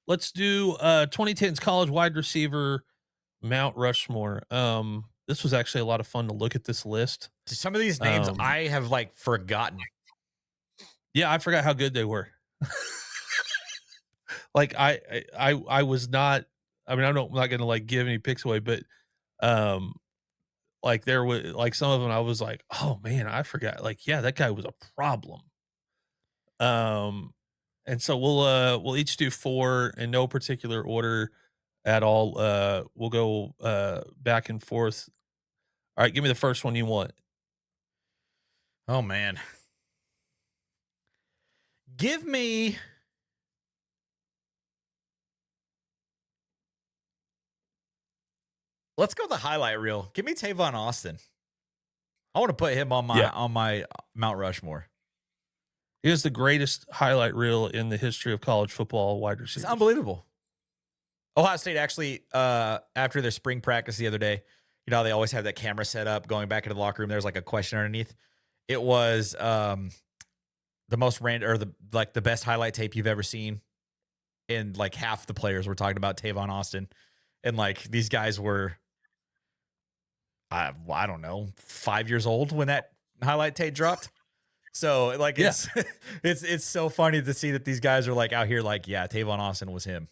let's do 2010's college wide receiver Mount Rushmore. This was actually a lot of fun to look at this list. Some of these names Um, I have like forgotten. yeah, I forgot how good they were. Like I was not. I mean, I'm not going to like give any picks away, but um, like there was like some of them I was like, oh man, I forgot. Like, yeah, that guy was a problem. Um, and so we'll each do four in no particular order at all. We'll go back and forth. All right, give me the first one you want. Oh man. Give me Let's go the highlight reel. Give me Tavon Austin. I want to put him on Yeah, my Mount Rushmore. he is the greatest highlight reel in the history of college football wide It's receivers. unbelievable. Ohio State actually, after their spring practice the other day, you know, they always have that camera set up going back into the locker room. There's like a question underneath. It was the most random or the best highlight tape you've ever seen. And like half the players were talking about Tavon Austin. And like these guys were, I don't know, 5 years old when that highlight tape dropped. So like Yeah, it's it's so funny to see that these guys are like out here like, yeah, Tavon Austin was him.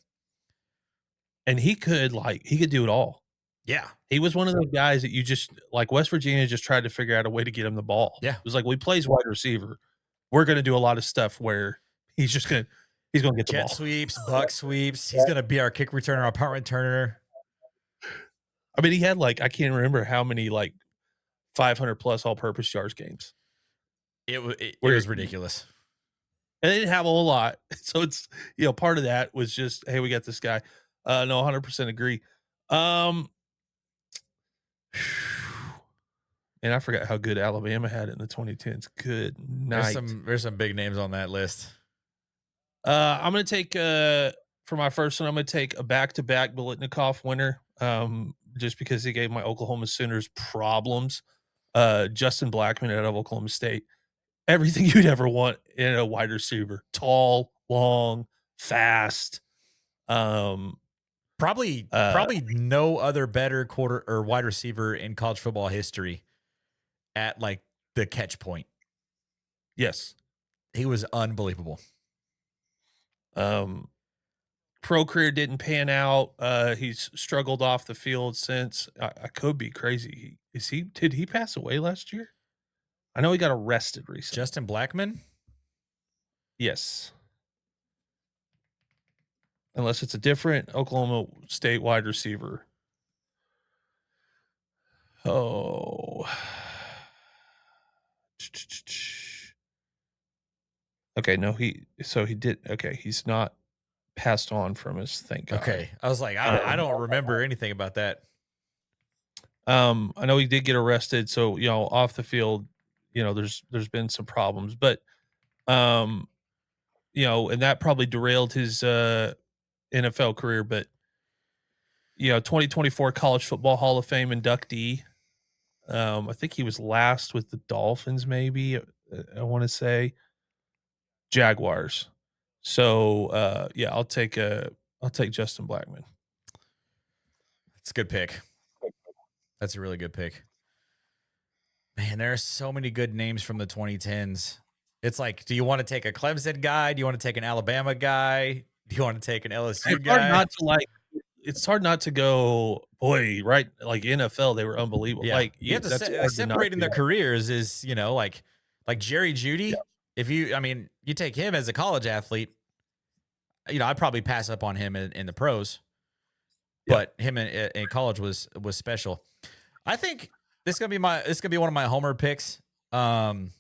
and he could do it all. Yeah. He was one of those guys that you just like West Virginia just tried to figure out a way to get him the ball. Yeah. It was like, we plays wide receiver. We're gonna do a lot of stuff where he's gonna get the Jet ball. sweeps, buck sweeps. He's gonna be our kick returner, our punt returner. I mean, he had like I can't remember how many like 500 plus all purpose yards games. It Where was ridiculous. and they didn't have a whole lot. So it's part of that was just, hey, we got this guy. No, 100% agree. Um and I forgot how good Alabama had it in the 2010s. Good night. There's some big names on that list. I'm gonna take for my first one, I'm gonna take a back-to-back Biletnikoff winner. Just because he gave my Oklahoma Sooners problems. Justin Blackman out of Oklahoma State. Everything you'd ever want in a wide receiver. Tall, long, fast. Um, uh, Probably no other better quarter or wide receiver in college football history at like the catch point. yes. He was unbelievable. Um, pro career didn't pan out. He's struggled off the field since. I could be crazy. Did he pass away last year? I know he got arrested recently. Justin Blackman? Yes. Unless it's a different Oklahoma State wide receiver. Oh. Okay, no, he did. Okay, he's not passed on from us, thank God. Okay. I was like, I Um, don't remember anything about that. I know he did get arrested, so off the field, there's been some problems, but um, and that probably derailed his NFL career, but 2024 College Football Hall of Fame inductee. I think he was last with the Dolphins, maybe. I want to say Jaguars. So yeah, I'll take Justin Blackman. It's a good pick. That's a really good pick. Man, there are so many good names from the 2010s. It's like, do you want to take a Clemson guy? Do you want to take an Alabama guy? Do you want to take an LSU It's hard guy? not to like. It's hard not to go, boy, right? Like NFL, they were unbelievable. Yeah, Like you have to that's hard to not separating do. their careers is like Jerry Yeah, Jeudy. If you, I mean, you take him as a college athlete, I'd probably pass up on him in the pros, yeah. but him in college was special. I think this is gonna be one of my homer picks. Devin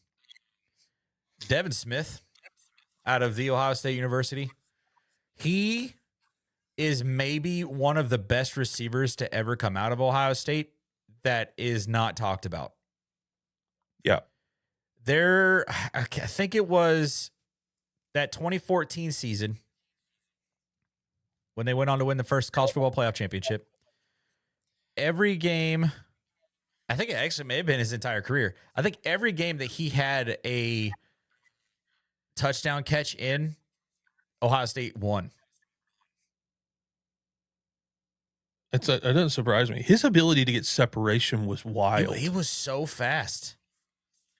Smith out of the Ohio State University. He is maybe one of the best receivers to ever come out of Ohio State that is not talked about. Yeah. I think it was that 2014 season when they went on to win the first college football playoff championship. Every game, I think it actually may have been his entire career. I think every game that he had a touchdown catch in, Ohio State won. It doesn't surprise me. His ability to get separation was He wild. was so fast.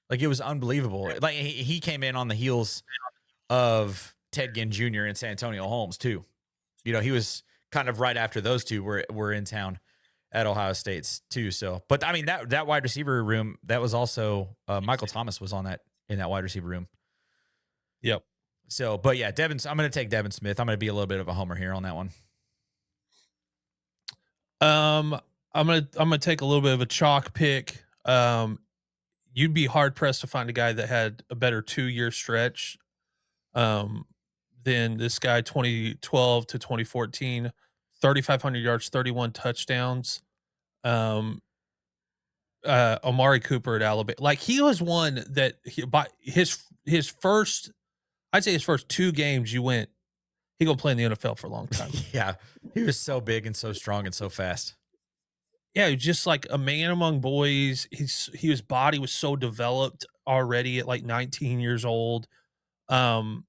Like, it was unbelievable. Like, he came in on the heels of Ted Ginn Jr. and Santonio Holmes too. He was kind of right after those two were in town at Ohio State's too. So, but I mean that wide receiver room, that was also Michael Thomas was on that in that wide receiver room. Yep. So, but yeah, I'm going to take Devin Smith. I'm going to be a little bit of a homer here on that one. I'm gonna take a little bit of a chalk pick. You'd be hard pressed to find a guy that had a better 2-year stretch um, than this guy. 2012 to 2014, 3,500 yards, 31 touchdowns. Um, Amari Cooper at Alabama, like he was one that by his first, I'd say his first 2 games, you went, he gonna play in the NFL for a long time. Yeah, he was so big and so strong and so fast. Yeah, he's just like a man among boys. His body was so developed already at like 19 years old. Um,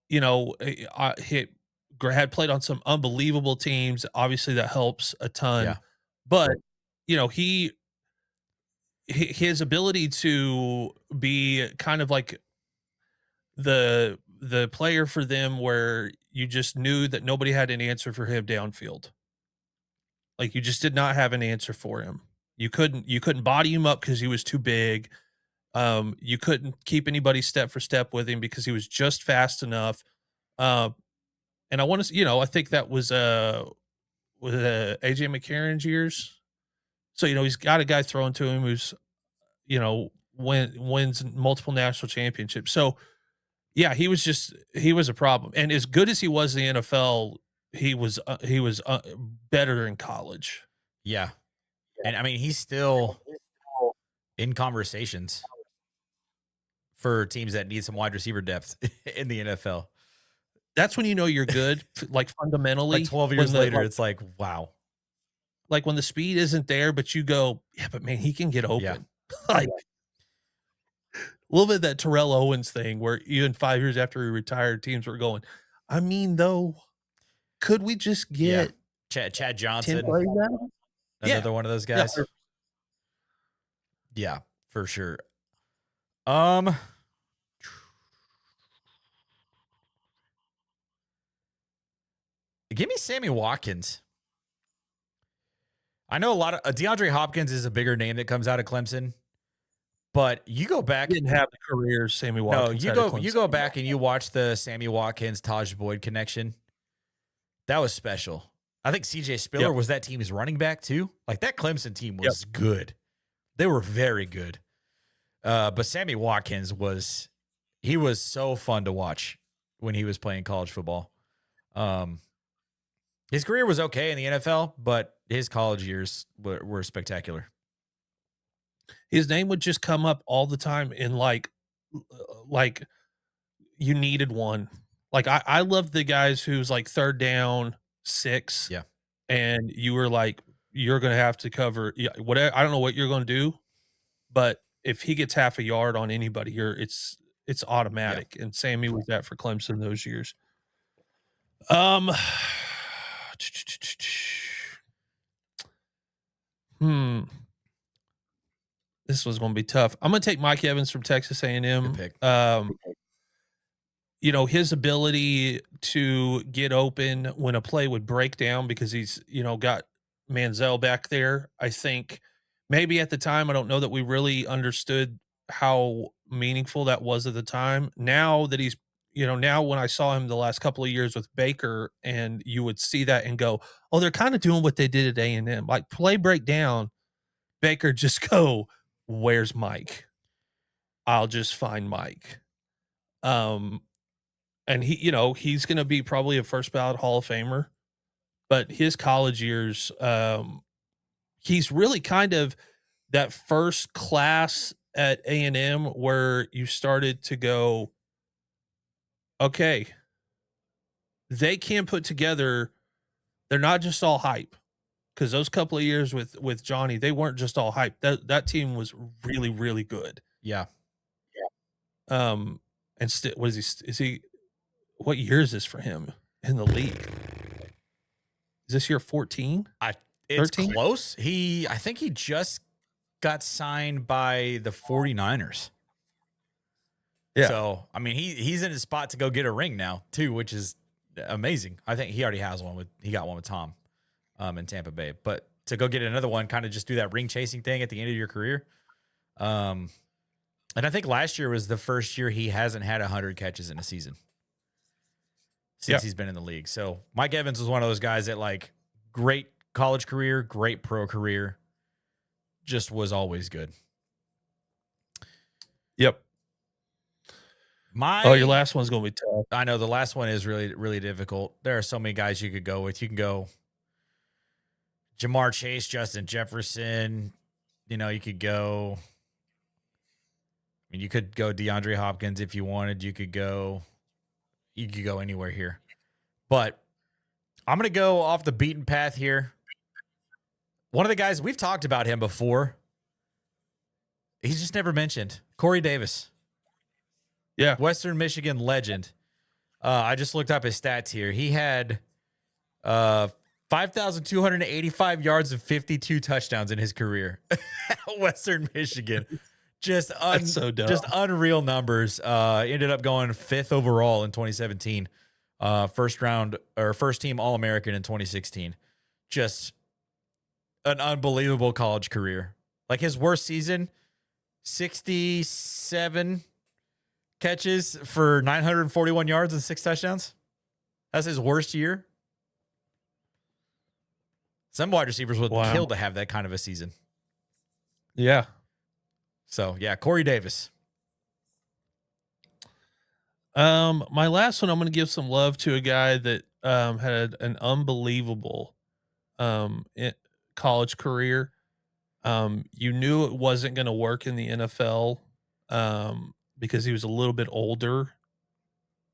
he had played on some unbelievable teams. Obviously, that helps a ton. Yeah, But his ability to be kind of like the player for them, where you just knew that nobody had an answer for him downfield. Like, you just did not have an answer for him. You couldn't body him up because he was too big. You couldn't keep anybody step for step with him because he was just fast enough. Uh, and I want to, I think that was AJ McCarron's years. So he's got a guy throwing to him who's wins multiple national championships. So yeah, he was a problem. And as good as he was in the NFL, he was better in college. yeah, and I mean he's still in conversations for teams that need some wide receiver depth in the NFL. That's when you know you're good, like Like fundamentally, 12 when years later, it's like, wow. like when the speed isn't there, but you go, yeah, but man, he can get Yeah. open. Like a little bit of that Terrell Owens thing, where even 5 years after he retired, teams were going, I mean, though, could we just Yeah. get Chad 10 Johnson, plays now? Yeah. another one of those Yeah. guys. Yeah, for sure. Um, Give me Sammy Watkins. I know a lot of DeAndre Hopkins is a bigger name that comes out of Clemson, but you go He back. didn't have the career Sammy No, Watkins you had at go Clemson. back and you watch the Sammy Watkins Taj Boyd connection. That was special. I think CJ Spiller Yep. was that team's running back too. Like, that Clemson team Yep. was good. They were very good. But Sammy Watkins was so fun to watch when he was playing college football. His career was okay in the NFL, but his college years were spectacular. His name would just come up all the time in like you needed one. Like I love the guys who's like 3rd down, 6. Yeah. And you were like, you're gonna have to cover, yeah, whatever. I don't know what you're gonna do, but if he gets half a yard on anybody here, it's automatic. And Sammy was that for Clemson those years. Um hmm. This was gonna be tough. I'm gonna take Mike Evans from Texas Good A&M. pick. His ability to get open when a play would break down because he's, got Manziel back there. I think maybe at the time, I don't know that we really understood how meaningful that was at the time. Now that he's, now when I saw him the last couple of years with Baker, and you would see that and go, oh, they're kind of doing what they did at A&M. Like, play break down, Baker just go, where's Mike? I'll just find Mike. And he's going to be probably a first ballot Hall of Famer, but his college years, he's really kind of that first class at A&M where you started to go, okay, they can put together. They're not just all hype, because those couple of years with Johnny, they weren't just all hype. That team was really, really good. Yeah. And is he? What year is this for him in the league? Is this year 14? I It's 13? close. I think he just got signed by the 49ers. Yeah. So, I mean, he's in his spot to go get a ring now too, which is amazing. I think he already has he got one with Tom in Tampa Bay. But to go get another one, kind of just do that ring chasing thing at the end of your career. And I think last year was the first year he hasn't had 100 catches in a season since he's been in the league. So Mike Evans was one of those guys that, like, great college career, great pro career, just was always good. Yep. Oh, your last one's going to be tough. I know the last one is really, really difficult. There are so many guys you could go with. You can go Jamar Chase, Justin Jefferson. You know, you could go. I mean, you could go DeAndre Hopkins if you wanted. You could go anywhere here. But I'm going to go off the beaten path here. One of the guys, we've talked about him before. He's just never mentioned. Corey Davis. Yeah. Western Michigan legend. I just looked up his stats here. He had 5,285 yards and 52 touchdowns in his career at Western Michigan. Just unreal numbers. Ended up going 5th overall in 2017. First team All-American in 2016. Just an unbelievable college career. Like, his worst season, 67 catches for 941 yards and 6 touchdowns. That's his worst year. Some wide receivers would kill to have that kind of a season. Yeah. So, yeah, Corey Davis. My last one, I'm going to give some love to a guy that had an unbelievable college career. You knew it wasn't going to work in the NFL because he was a little bit older.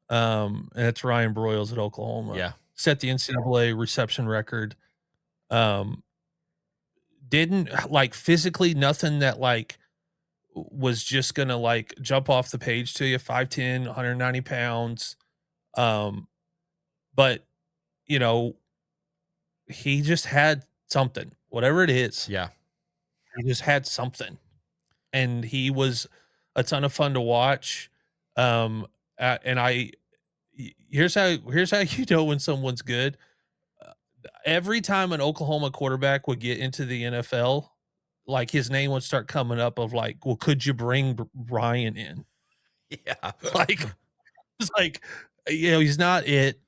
And it's Ryan Broyles at Oklahoma. Yeah. Set the NCAA reception record. Didn't, like, physically nothing that, like, was just going to, like, jump off the page to you. 5'10", 190 pounds. But, you know, he just had something, whatever it is. Yeah. He just had something. And he was a ton of fun to watch. And here's how you know when someone's good. Every time an Oklahoma quarterback would get into the NFL, like, his name would start coming up of, like, well, could you bring Ryan in? Yeah. Like, it's like, you know, he's not it,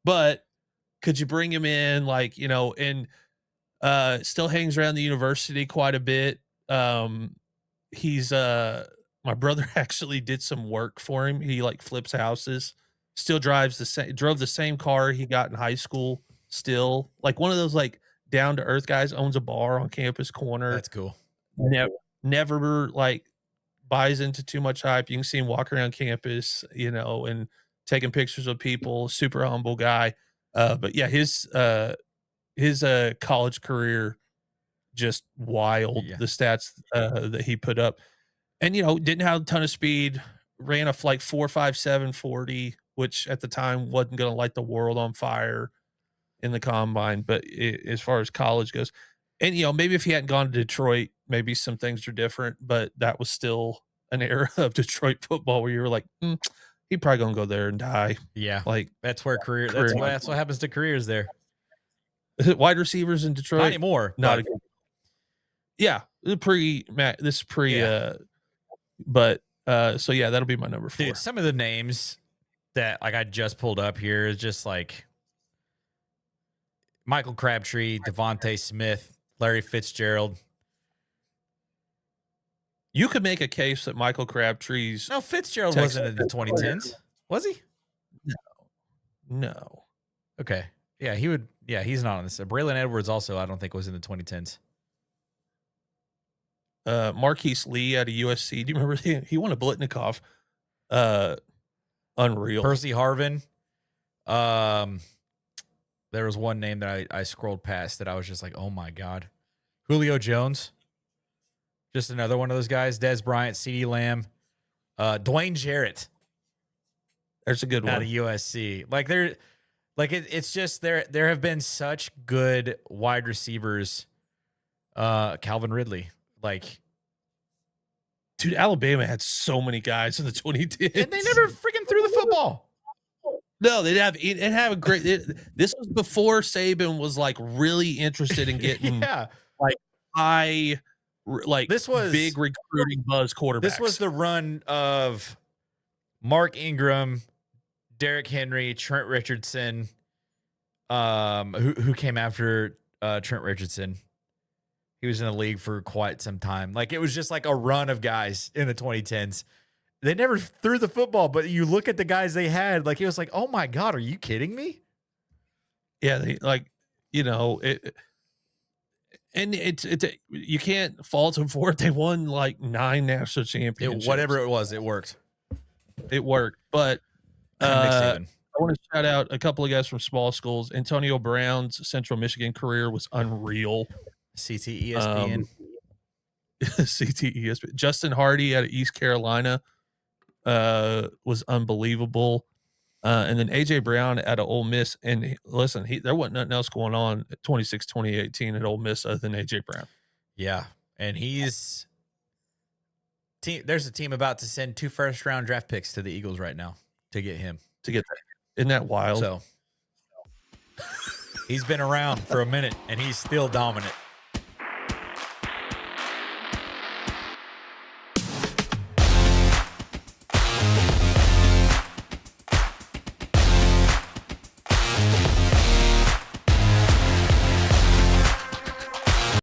but could you bring him in? Like, you know, and still hangs around the university quite a bit. He's my brother actually did some work for him. He, like, flips houses, still drove the same car he got in high school, still, like, one of those, like, down to earth guys. Owns a bar on campus corner. That's cool. Never like buys into too much hype. You can see him walk around campus, you know, and taking pictures of people. Super humble guy. But yeah, his college career, just wild. Yeah. The stats that he put up, and, you know, didn't have a ton of speed. Ran a, like, 4.57 40, which at the time wasn't going to light the world on fire in the combine. But as far as college goes, and, you know, maybe if he hadn't gone to Detroit, maybe some things are different. But that was still an era of Detroit football where you were like, he probably gonna go there and die. Yeah, like, that's where that's what happens to careers there. Wide receivers in Detroit, not anymore. Not again. Yeah, but so yeah, that'll be my number 4. Dude, some of the names that, like, I just pulled up here is just like Michael Crabtree, Devontae Smith, Larry Fitzgerald. You could make a case that Michael Crabtree's. No, Fitzgerald wasn't in the 2010s, was he? No. Okay. Yeah, he would. Yeah, he's not on this. Braylon Edwards also, I don't think, was in the 2010s. Marquise Lee out of USC. Do you remember he won a Blitnikoff? Unreal. Percy Harvin. There was one name that I scrolled past that I was just like, oh my God. Julio Jones. Just another one of those guys. Dez Bryant, CeeDee Lamb. Dwayne Jarrett. There's a good one. Out of USC. Like, Like it's just there have been such good wide receivers. Calvin Ridley, like, Dude, Alabama had so many guys in the and they 2010s. never freaking threw the football. No, they'd have a great. This was before Saban was like really interested in getting Yeah, like high, like this was big recruiting buzz this was quarterbacks. the run of Mark Ingram, Derrick Henry, Trent Richardson. Who came after Trent Richardson? He was in the league for quite some time. Like it was just like a run of guys in the 2010s. They never threw the football, but you look at the guys they had, like it was like, oh my God, are you kidding me? Yeah, they like, you know, and it's you can't fault them for it. They won like 9 national championships. Whatever it was, it worked. It worked, but Nick Saban. I want to shout out a couple of guys from small schools. Antonio Brown's Central Michigan career was unreal. CTESPN. CTESP. Justin Hardy out of East Carolina was unbelievable. And then AJ Brown out of Ole Miss. And listen, there wasn't nothing else going on at 2018 at Ole Miss other than AJ Brown. Yeah. And there's a team about to send 2 first-round draft picks to the Eagles right now to get him. To get that. Isn't that wild? So he's been around for a minute and he's still dominant.